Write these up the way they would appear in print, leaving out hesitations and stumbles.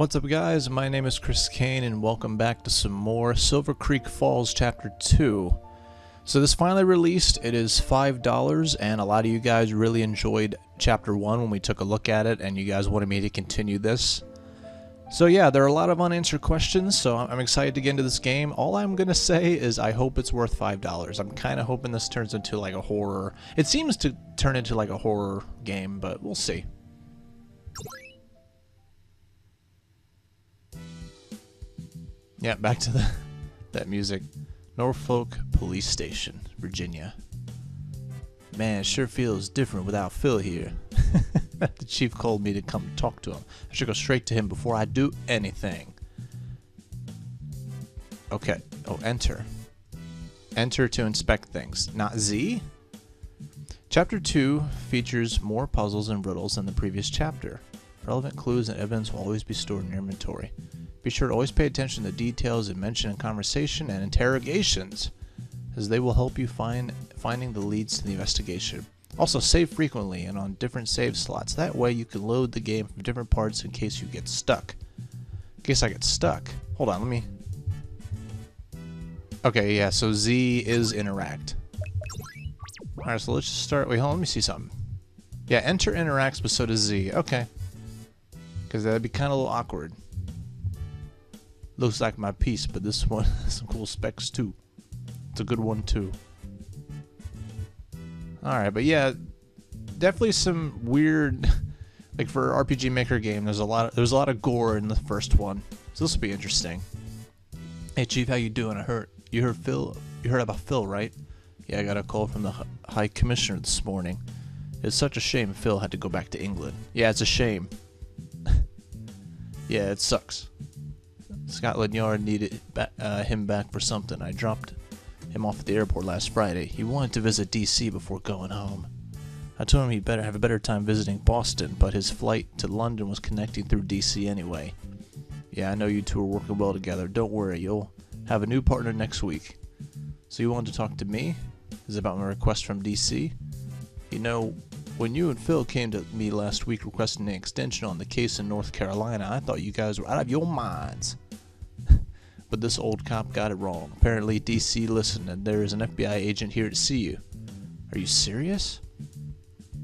What's up guys, my name is Chris Kane and welcome back to some more Silver Creek Falls Chapter 2. So this finally released, it is $5 and a lot of you guys really enjoyed Chapter 1 when we took a look at it and you guys wanted me to continue this. So yeah, there are a lot of unanswered questions, so I'm excited to get into this game. All I'm going to say is I hope it's worth $5. I'm kind of hoping this turns into like a horror. It seems to turn into like a horror game, but we'll see. Yeah, back to that music. Norfolk Police Station, Virginia. Man, it sure feels different without Phil here. The chief called me to come talk to him. I should go straight to him before I do anything. Okay. Oh, enter. Enter to inspect things. Not Z? Chapter 2 features more puzzles and riddles than the previous chapter. Relevant clues and evidence will always be stored in your inventory. Be sure to always pay attention to details and mention in conversation and interrogations, as they will help you finding the leads to the investigation. Also, save frequently and on different save slots. That way you can load the game from different parts in case you get stuck. In case I get stuck. Hold on, let me... Okay, yeah, so Z is interact. Alright, so let's just start... Wait, hold on, let me see something. Yeah, enter interacts, but so does Z. Okay. Because that'd be kind of a little awkward. Looks like my piece, but this one has some cool specs too. It's a good one too. Alright, but yeah, definitely some weird, like for an RPG Maker game, there's a lot of gore in the first one. So this will be interesting. Hey Chief, how you doing? You heard about Phil, right? Yeah, I got a call from the High Commissioner this morning. It's such a shame Phil had to go back to England. Yeah, it's a shame. Yeah, it sucks. Scotland Yard needed him back for something. I dropped him off at the airport last Friday. He wanted to visit DC before going home. I told him he'd better have a better time visiting Boston, but his flight to London was connecting through DC anyway. Yeah, I know you two are working well together. Don't worry, you'll have a new partner next week. So you wanted to talk to me? Is it about my request from DC? You know, when you and Phil came to me last week requesting an extension on the case in North Carolina, I thought you guys were out of your minds. But this old cop got it wrong. Apparently DC listened and there is an FBI agent here to see you. Are you serious?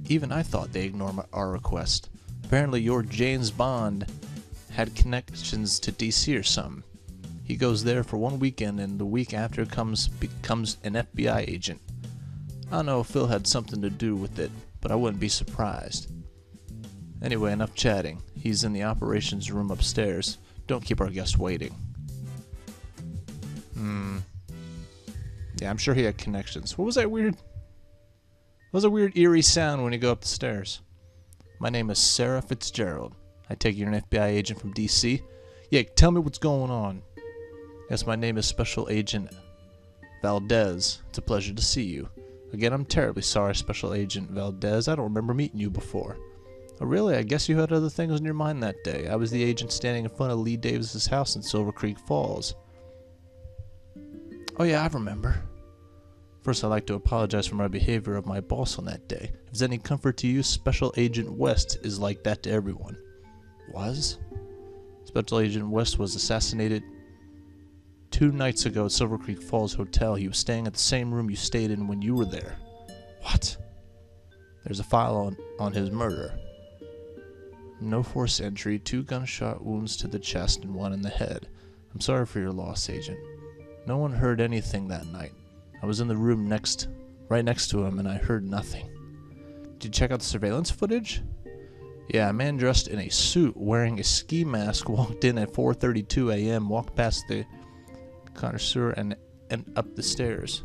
Even I thought they ignored our request. Apparently your James Bond had connections to DC or something. He goes there for one weekend and the week after becomes an FBI agent. I don't know if Phil had something to do with it, but I wouldn't be surprised. Anyway, enough chatting. He's in the operations room upstairs. Don't keep our guest waiting. Yeah, I'm sure he had connections. What was that weird? What was a weird eerie sound when you go up the stairs? My name is Sara Fitzgerald. I take you're an FBI agent from DC. Yeah, tell me what's going on. Yes, my name is Special Agent Valdez. It's a pleasure to see you. Again, I'm terribly sorry, Special Agent Valdez. I don't remember meeting you before. Oh, really? I guess you had other things on your mind that day. I was the agent standing in front of Lee Davis's house in Silver Creek Falls. Oh yeah, I remember. First, I'd like to apologize for my behavior of my boss on that day. If it's any comfort to you, Special Agent West is like that to everyone. Was? Special Agent West was assassinated 2 nights ago at Silver Creek Falls Hotel. He was staying at the same room you stayed in when you were there. What? There's a file on his murder. No forced entry, 2 gunshot wounds to the chest and 1 in the head. I'm sorry for your loss, Agent. No one heard anything that night. I was in the room right next to him, and I heard nothing. Did you check out the surveillance footage? Yeah, a man dressed in a suit wearing a ski mask walked in at 4:32 a.m., walked past the connoisseur and up the stairs.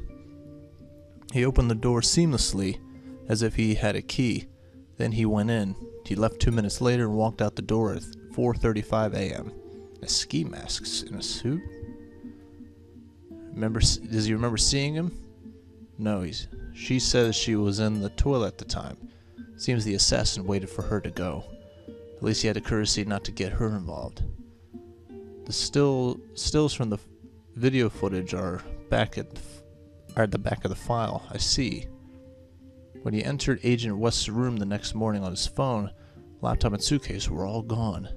He opened the door seamlessly, as if he had a key. Then he went in. He left 2 minutes later and walked out the door at 4:35 a.m. A ski mask in a suit? Does he remember seeing him? No, she says she was in the toilet at the time. Seems the assassin waited for her to go. At least he had the courtesy not to get her involved. The stills from the video footage are at the back of the file. I see. When he entered Agent West's room the next morning on his phone, laptop and suitcase were all gone.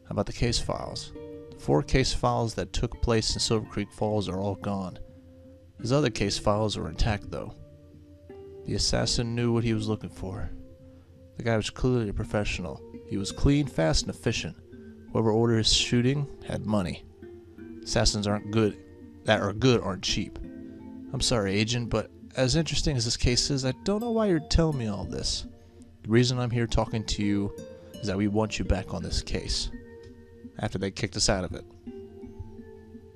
How about the case files? The 4 case files that took place in Silver Creek Falls are all gone. His other case files are intact, though. The assassin knew what he was looking for. The guy was clearly a professional. He was clean, fast, and efficient. Whoever ordered his shooting had money. Assassins that are good aren't cheap. I'm sorry, Agent, but as interesting as this case is, I don't know why you're telling me all this. The reason I'm here talking to you is that we want you back on this case, after they kicked us out of it.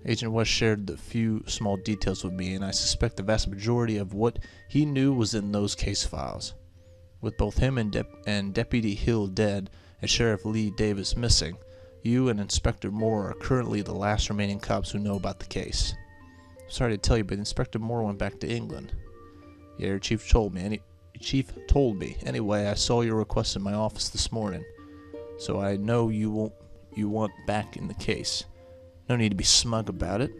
Agent West shared the few small details with me, and I suspect the vast majority of what he knew was in those case files. With both him and Deputy Hill dead and Sheriff Lee Davis missing, you and Inspector Moore are currently the last remaining cops who know about the case. Sorry to tell you, but Inspector Moore went back to England. Yeah, your chief told me. Anyway, I saw your request in my office this morning, so I know you want back in the case. No need to be smug about it.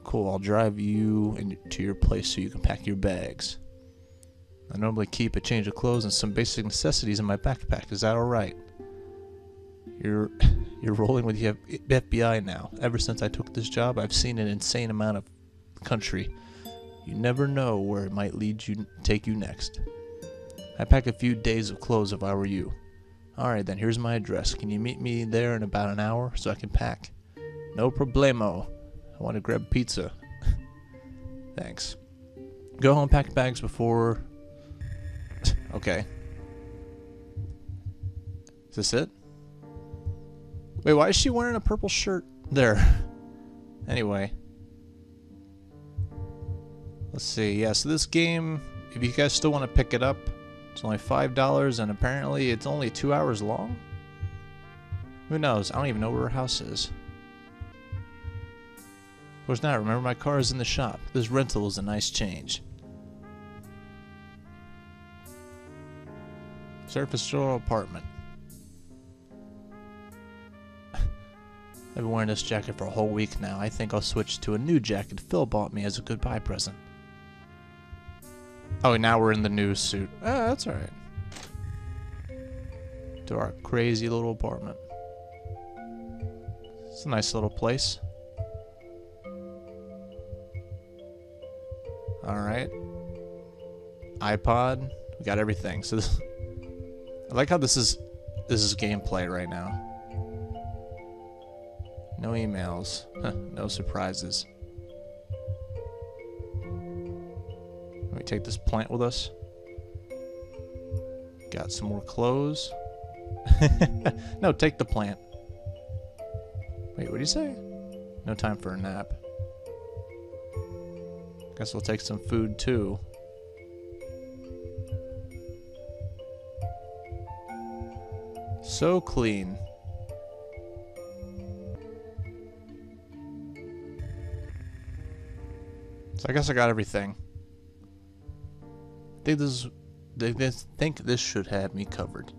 Cool, I'll drive you to your place so you can pack your bags. I normally keep a change of clothes and some basic necessities in my backpack. Is that alright? You're rolling with the FBI now. Ever since I took this job, I've seen an insane amount of country. You never know where it might take you next. I'd pack a few days of clothes if I were you. Alright then, here's my address. Can you meet me there in about an hour so I can pack? No problemo. I want to grab pizza. Thanks. Go home, pack bags before... Okay. Is this it? Wait, why is she wearing a purple shirt? There. Anyway. Let's see. Yeah, so this game, if you guys still want to pick it up, it's only $5, and apparently it's only 2 hours long? Who knows? I don't even know where her house is. Of course not. Remember, my car is in the shop. This rental is a nice change. Sara Fitzgerald apartment. I've been wearing this jacket for a whole week now. I think I'll switch to a new jacket Phil bought me as a goodbye present. Oh, now we're in the new suit. Ah, that's alright. To our crazy little apartment. It's a nice little place. Alright. iPod. We got everything. So this, I like how this is gameplay right now. No emails. No surprises. Let me take this plant with us. Got some more clothes. No, take the plant. Wait, what do you say? No time for a nap. Guess we'll take some food too. So clean. So I guess I got everything. They think this should have me covered.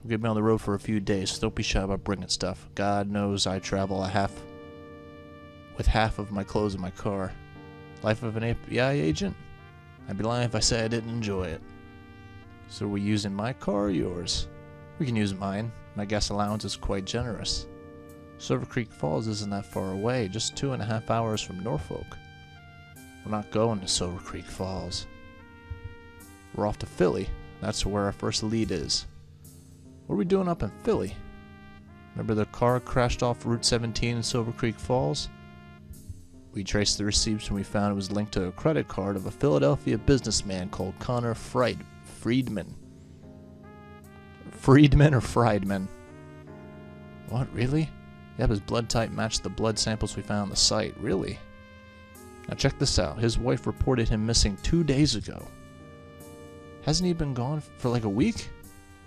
We'll get me on the road for a few days, so don't be shy about bringing stuff. God knows I travel with half of my clothes in my car. Life of an FBI agent? I'd be lying if I say I didn't enjoy it. So are we using my car or yours? We can use mine. My gas allowance is quite generous. Silver Creek Falls isn't that far away, just 2.5 hours from Norfolk. We're not going to Silver Creek Falls. We're off to Philly. That's where our first lead is. What are we doing up in Philly? Remember the car crashed off Route 17 in Silver Creek Falls? We traced the receipts and we found it was linked to a credit card of a Philadelphia businessman called Connor Friedman. Friedman or Friedman? What, really? Yep, his blood type matched the blood samples we found on the site. Really? Now check this out. His wife reported him missing 2 days ago. Hasn't he been gone for like a week?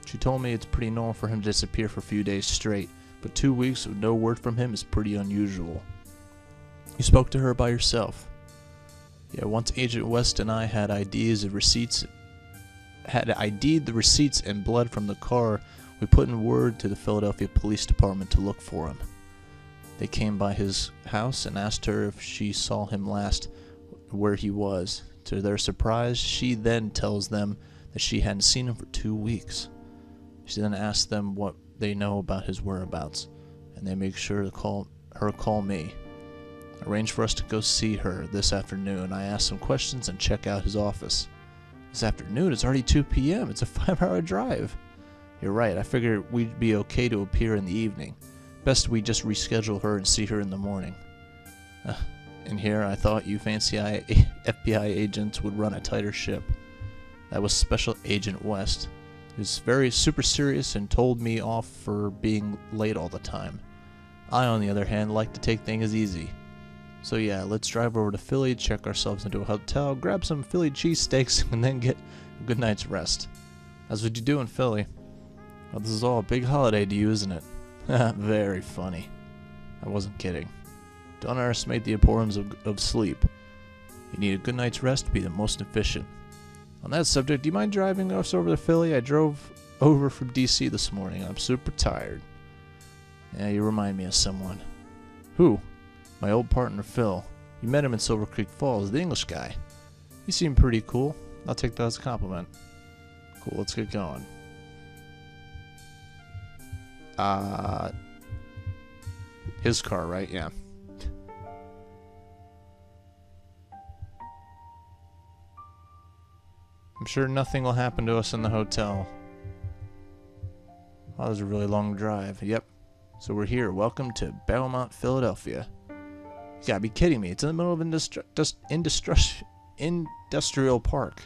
She told me it's pretty normal for him to disappear for a few days straight, but 2 weeks with no word from him is pretty unusual. You spoke to her by yourself. Yeah, once Agent West and I had ID'd the receipts and blood from the car, we put in word to the Philadelphia Police Department to look for him. They came by his house and asked her if she saw him last, where he was. To their surprise, she then tells them that she hadn't seen him for 2 weeks. She then asked them what they know about his whereabouts, and they make sure to call me. Arrange for us to go see her this afternoon. I ask some questions and check out his office. This afternoon? It's already 2 p.m. It's a 5-hour drive. You're right. I figured we'd be okay to appear in the evening. Best we just reschedule her and see her in the morning. In here, I thought you fancy FBI agents would run a tighter ship. That was Special Agent West. He was very super serious and told me off for being late all the time. I, on the other hand, like to take things easy. So yeah, let's drive over to Philly, check ourselves into a hotel, grab some Philly cheesesteaks, and then get a good night's rest. That's what you do in Philly. Well, this is all a big holiday to you, isn't it? Very funny. I wasn't kidding. Don't underestimate the importance of sleep. You need a good night's rest to be the most efficient. On that subject, do you mind driving us over to Philly? I drove over from DC this morning. I'm super tired. Yeah, you remind me of someone. Who? My old partner, Phil. You met him in Silver Creek Falls, the English guy. He seemed pretty cool. I'll take that as a compliment. Cool, let's get going. His car, right? Yeah. I'm sure nothing will happen to us in the hotel. Wow, that was a really long drive. Yep. So we're here. Welcome to Belmont, Philadelphia. You gotta be kidding me. It's in the middle of industrial park.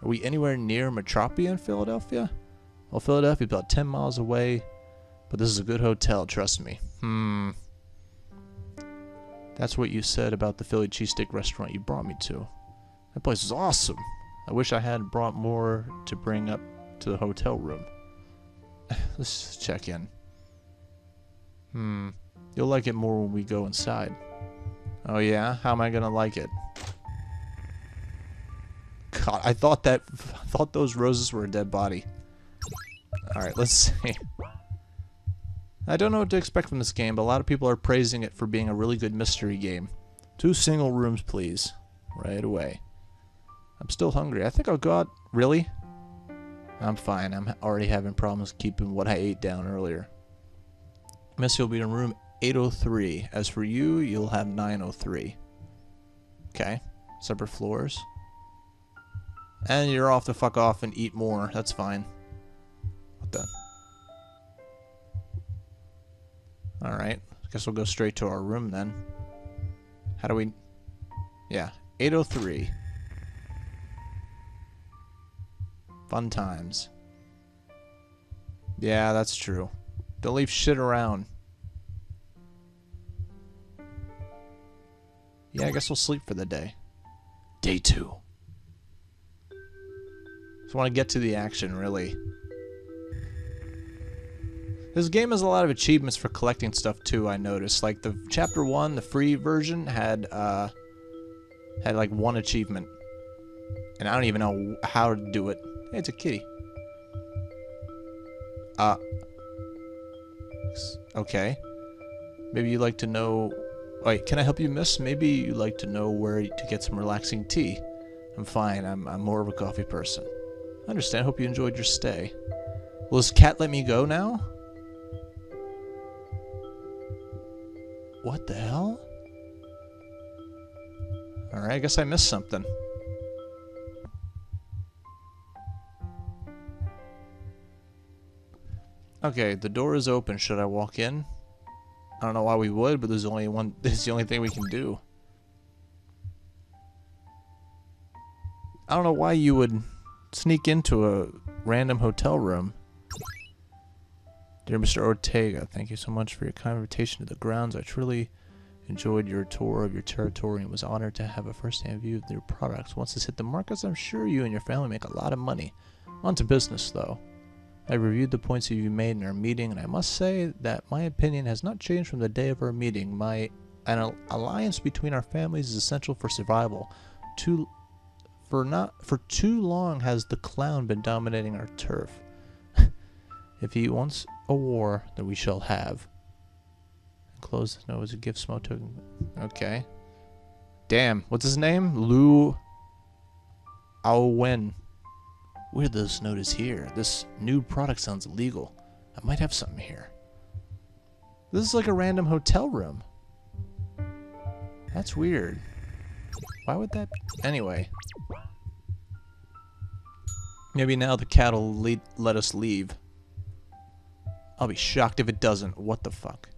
Are we anywhere near Metropia in Philadelphia? Well, Philadelphia's about 10 miles away, but this is a good hotel, trust me. That's what you said about the Philly cheesesteak restaurant you brought me to. That place is awesome. I wish I had brought more to bring up to the hotel room. Let's just check in. You'll like it more when we go inside. Oh yeah? How am I gonna like it? God, I thought those roses were a dead body. Alright, let's see. I don't know what to expect from this game, but a lot of people are praising it for being a really good mystery game. 2 single rooms, please. Right away. I'm still hungry. I think I'll go out. Really? I'm fine. I'm already having problems keeping what I ate down earlier. Miss, you'll be in room 803. As for you, you'll have 903. Okay. Separate floors. And you're off to fuck off and eat more. That's fine. What the? Alright. Guess we'll go straight to our room then. How do we... Yeah. 803. Fun times. Yeah, that's true. Don't leave shit around. Yeah, I guess we'll sleep for the day. Day 2. Just want to get to the action, really. This game has a lot of achievements for collecting stuff too, I noticed. Like the chapter 1, the free version, had like 1 achievement. And I don't even know how to do it. Hey, it's a kitty. Okay. Maybe you'd like to know... Wait, can I help you, miss? Maybe you'd like to know where to get some relaxing tea. I'm fine. I'm more of a coffee person. I understand. Hope you enjoyed your stay. Will this cat let me go now? What the hell? Alright, I guess I missed something. Okay, the door is open. Should I walk in? I don't know why we would, but there's only one. This is the only thing we can do. I don't know why you would sneak into a random hotel room. Dear Mr. Ortega, thank you so much for your kind invitation to the grounds. I truly enjoyed your tour of your territory and was honored to have a first-hand view of your products. Once this hit the markets, I'm sure you and your family make a lot of money. On to business, though. I reviewed the points you made in our meeting, and I must say that my opinion has not changed from the day of our meeting. An alliance between our families is essential for survival. For too long has the clown been dominating our turf. If he wants a war, then we shall have. Close this note as a gift, small token. Okay. Damn, what's his name? Lu Aowen. Weird this note is here. This new product sounds illegal. I might have something here. This is like a random hotel room. That's weird. Why would that be? Anyway. Maybe now the cat will let us leave. I'll be shocked if it doesn't. What the fuck?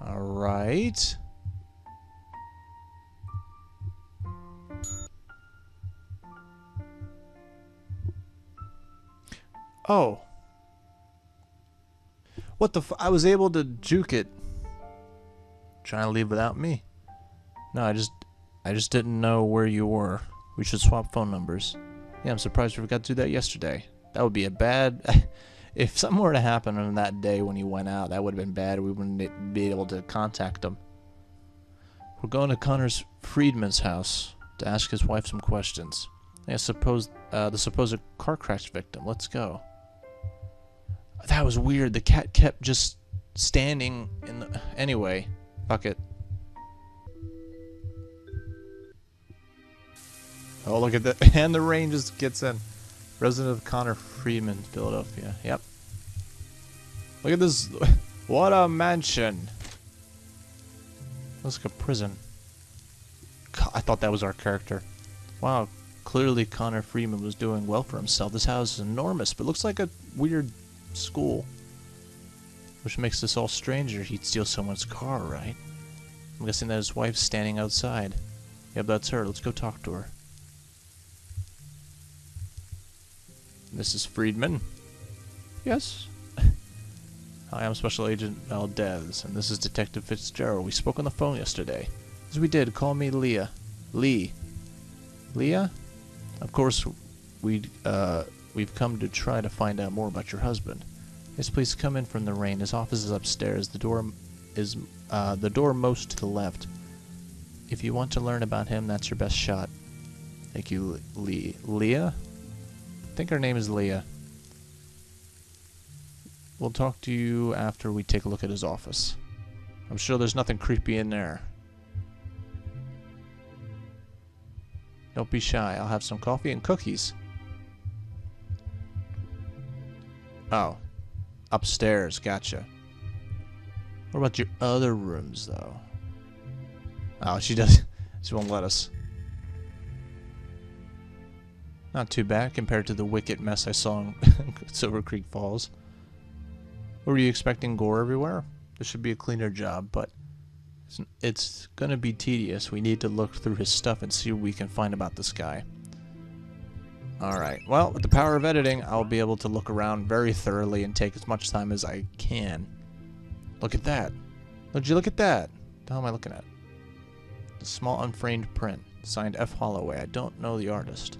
Alright. Oh. What the I was able to juke it. Trying to leave without me. No, I just didn't know where you were. We should swap phone numbers. Yeah, I'm surprised we forgot to do that yesterday. That would be a bad... If something were to happen on that day when you went out, that would have been bad. We wouldn't be able to contact him. We're going to Connor Friedman's house to ask his wife some questions. I suppose the supposed car crash victim. Let's go. That was weird. The cat kept just standing in the... Anyway, fuck it. Oh, look at that. And the rain just gets in. Resident of Connor Friedman, Philadelphia. Yep. Look at this. What a mansion. Looks like a prison. God, I thought that was our character. Wow. Clearly Connor Friedman was doing well for himself. This house is enormous, but looks like a weird school. Which makes this all stranger. He'd steal someone's car, right? I'm guessing that his wife's standing outside. Yep, that's her. Let's go talk to her. Mrs. Friedman? Yes? Hi, I'm Special Agent Valdez, and this is Detective Fitzgerald. We spoke on the phone yesterday. As we did, call me Leah. Lee. Leah? Of course, we've come to try to find out more about your husband. Yes, please come in from the rain. His office is upstairs. The door is the door most to the left. If you want to learn about him, that's your best shot. Thank you, Lee. Leah? I think her name is Leah. We'll talk to you after we take a look at his office. I'm sure there's nothing creepy in there. Don't be shy. I'll have some coffee and cookies. Oh. Upstairs. Gotcha. What about your other rooms, though? Oh, she won't let us. Not too bad compared to the wicked mess I saw in Silver Creek Falls. Were you expecting gore everywhere? This should be a cleaner job, but it's gonna be tedious. We need to look through his stuff and see what we can find about this guy. Alright, well, with the power of editing, I'll be able to look around very thoroughly and take as much time as I can. Look at that. Would you look at that? What the hell am I looking at? The small unframed print, signed F. Holloway. I don't know the artist.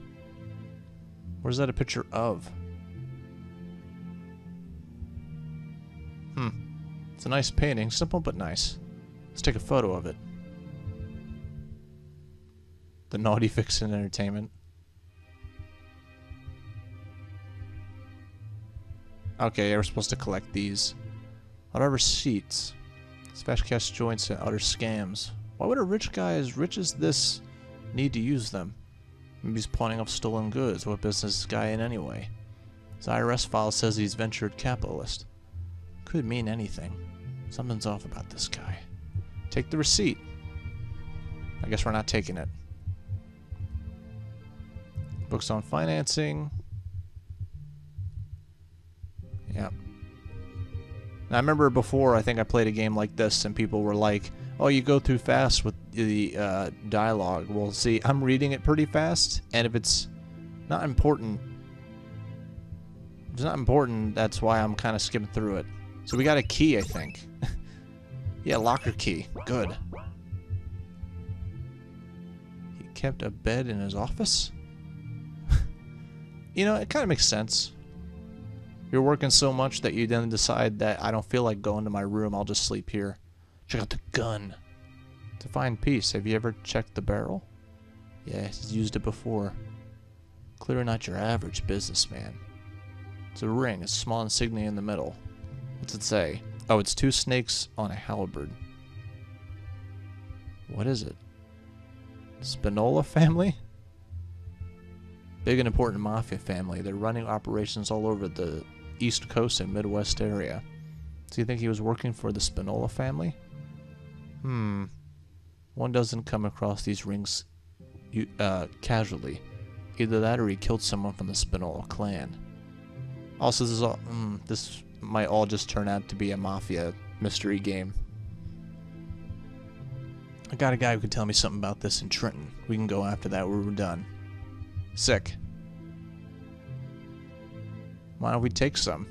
Where's that a picture of? It's a nice painting, simple but nice. Let's take a photo of it. The Naughty Vixen Entertainment. Okay, we're supposed to collect these. What are receipts? Smash cash joints and other scams. Why would a rich guy as rich as this need to use them? Maybe he's pawning off stolen goods. What business is this guy in anyway? His IRS file says he's ventured capitalist. Could mean anything. Something's off about this guy. Take the receipt. I guess we're not taking it. Books on financing. Yep. Now, I remember before, I think I played a game like this and people were like, oh, you go through fast with the dialogue. Well, see, I'm reading it pretty fast, and if it's not important, that's why I'm kind of skipping through it. So we got a key, I think. Yeah, locker key. Good. He kept a bed in his office? You know, it kind of makes sense. You're working so much that you then decide that I don't feel like going to my room, I'll just sleep here. Check out the gun. To find peace. Have you ever checked the barrel? Yeah, he's used it before. Clearly not your average businessman. It's a ring, a small insignia in the middle. What's it say? Oh, it's 2 snakes on a halberd. What is it? Spinola family? Big and important mafia family. They're running operations all over the East Coast and Midwest area. Do you think he was working for the Spinola family? One doesn't come across these rings casually. Either that or he killed someone from the Spinola clan. Also, this might all just turn out to be a mafia mystery game. I got a guy who can tell me something about this in Trenton. We can go after that when we're done. Sick. Why don't we take some?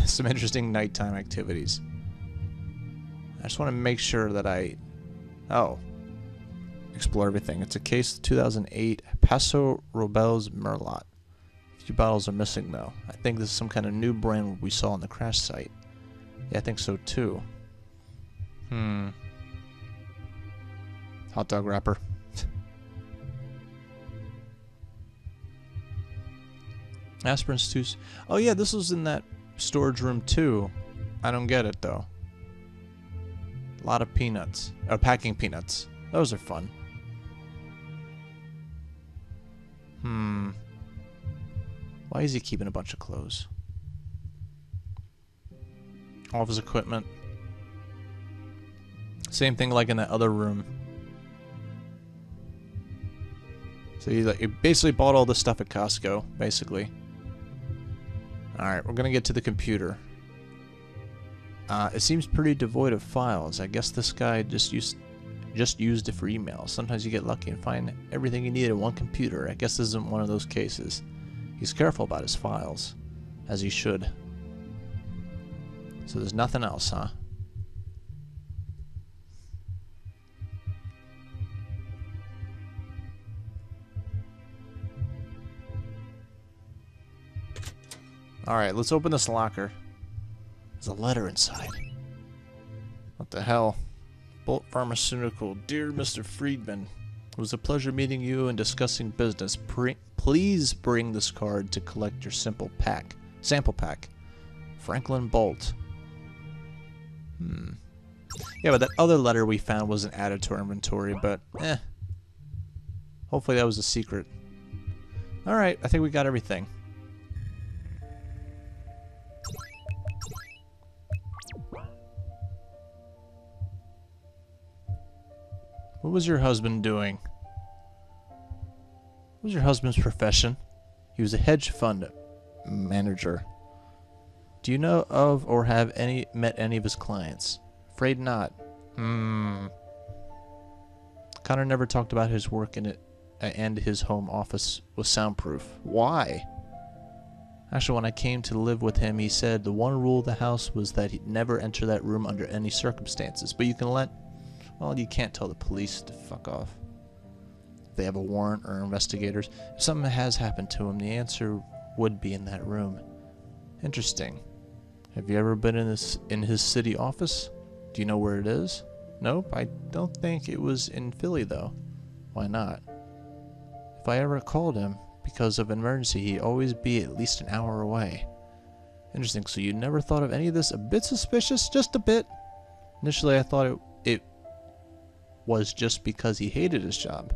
Some interesting nighttime activities. I just want to make sure that explore everything. It's a case of 2008 Paso Robles Merlot. A few bottles are missing though. I think this is some kind of new brand we saw on the crash site. Yeah, I think so too. Hot dog wrapper. Aspirin's too. Oh yeah, this was in that storage room too. I don't get it though. A lot of peanuts. Or packing peanuts. Those are fun. Why is he keeping a bunch of clothes? All of his equipment. Same thing like in that other room. So he basically bought all this stuff at Costco, basically. Alright, we're gonna get to the computer. It seems pretty devoid of files. I guess this guy just used it for email. Sometimes you get lucky and find everything you need in one computer. I guess this isn't one of those cases. He's careful about his files, as he should. So there's nothing else, huh? Alright, let's open this locker. There's a letter inside. What the hell? Bolt Pharmaceutical. Dear Mr. Friedman, it was a pleasure meeting you and discussing business. Please bring this card to collect your sample pack. Franklin Bolt. Yeah, but that other letter we found wasn't added to our inventory, but hopefully that was a secret. Alright, I think we got everything. What was your husband doing? What was your husband's profession? He was a hedge fund manager. Do you know of or have met any of his clients? Afraid not. Connor never talked about his work in it, and his home office was soundproof. Why? Actually, when I came to live with him, he said the one rule of the house was that he'd never enter that room under any circumstances. But you can't tell the police to fuck off. If they have a warrant or investigators. If something has happened to him, the answer would be in that room. Interesting. Have you ever been in his city office? Do you know where it is? Nope, I don't think it was in Philly though. Why not? If I ever called him because of an emergency, he'd always be at least an hour away. Interesting, so you never thought of any of this a bit suspicious? Just a bit? Initially I thought it was just because he hated his job.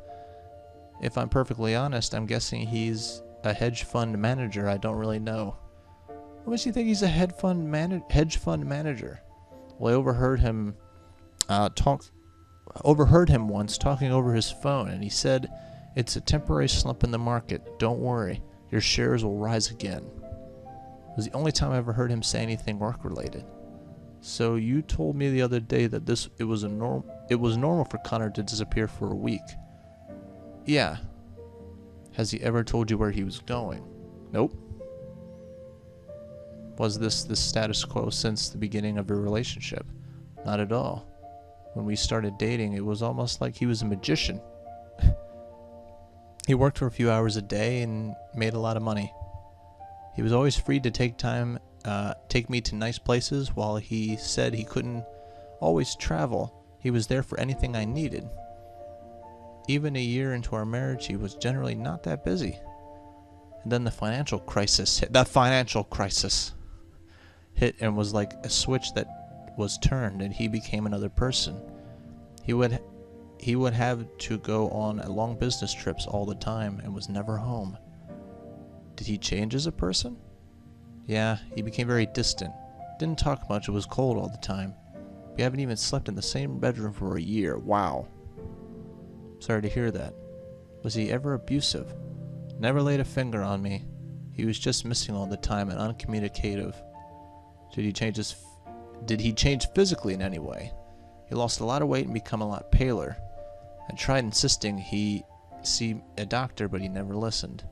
If I'm perfectly honest, I'm guessing he's a hedge fund manager. I don't really know. What makes you think he's a hedge fund manager? Well, I overheard him once talking over his phone, and he said, "It's a temporary slump in the market. Don't worry, your shares will rise again." It was the only time I ever heard him say anything work-related. So you told me the other day that it was normal for Connor to disappear for a week. Yeah. Has he ever told you where he was going? Nope. Was this the status quo since the beginning of your relationship? Not at all. When we started dating, it was almost like he was a magician. He worked for a few hours a day and made a lot of money. He was always free to take me to nice places. While he said he couldn't always travel, he was there for anything I needed. Even a year into our marriage, he was generally not that busy. And then the financial crisis hit. That financial crisis hit and was like a switch that was turned, and he became another person. He would he would have to go on long business trips all the time and was never home. Did he change as a person? Yeah, he became very distant. Didn't talk much, was cold all the time. We haven't even slept in the same bedroom for a year. Wow. Sorry to hear that. Was he ever abusive? Never laid a finger on me. He was just missing all the time and uncommunicative. Did he change physically in any way? He lost a lot of weight and become a lot paler. I tried insisting he see a doctor, but he never listened.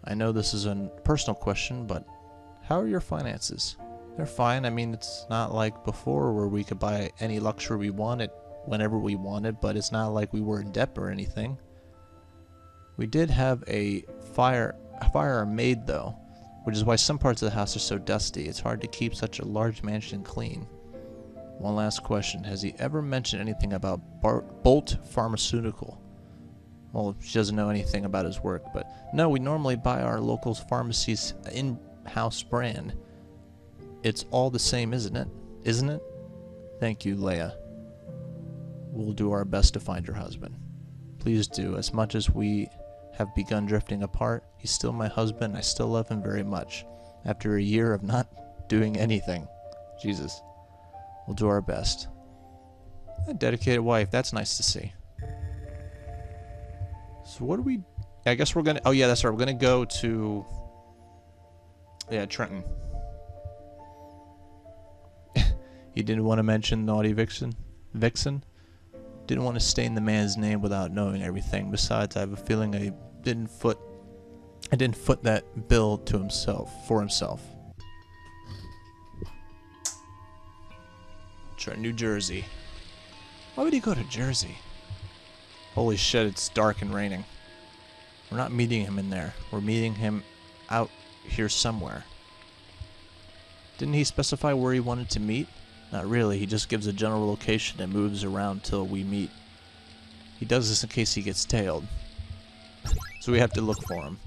I know this is a personal question, but how are your finances? They're fine. I mean, it's not like before where we could buy any luxury we wanted whenever we wanted, but it's not like we were in debt or anything. We did have a firearm maid though, which is why some parts of the house are so dusty. It's hard to keep such a large mansion clean. One last question. Has he ever mentioned anything about Bolt Pharmaceutical? Well, she doesn't know anything about his work, but no, we normally buy our local pharmacy's in-house brand. It's all the same, isn't it? Isn't it? Thank you, Leia. We'll do our best to find your husband. Please do. As much as we have begun drifting apart, he's still my husband. I still love him very much. After a year of not doing anything. Jesus. We'll do our best. A dedicated wife. That's nice to see. So what do we... I guess we're going to... Oh, yeah, that's right. We're going to go to... Yeah, Trenton. He didn't want to mention Naughty Vixen. Didn't want to stain the man's name without knowing everything. Besides, I have a feeling I didn't foot that bill to for himself. Trenton, New Jersey. Why would he go to Jersey? Holy shit, it's dark and raining. We're not meeting him in there. We're meeting him out here somewhere. Didn't he specify where he wanted to meet? Not really. He just gives a general location and moves around till we meet. He does this in case he gets tailed. So we have to look for him.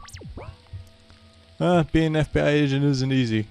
Being an FBI agent isn't easy.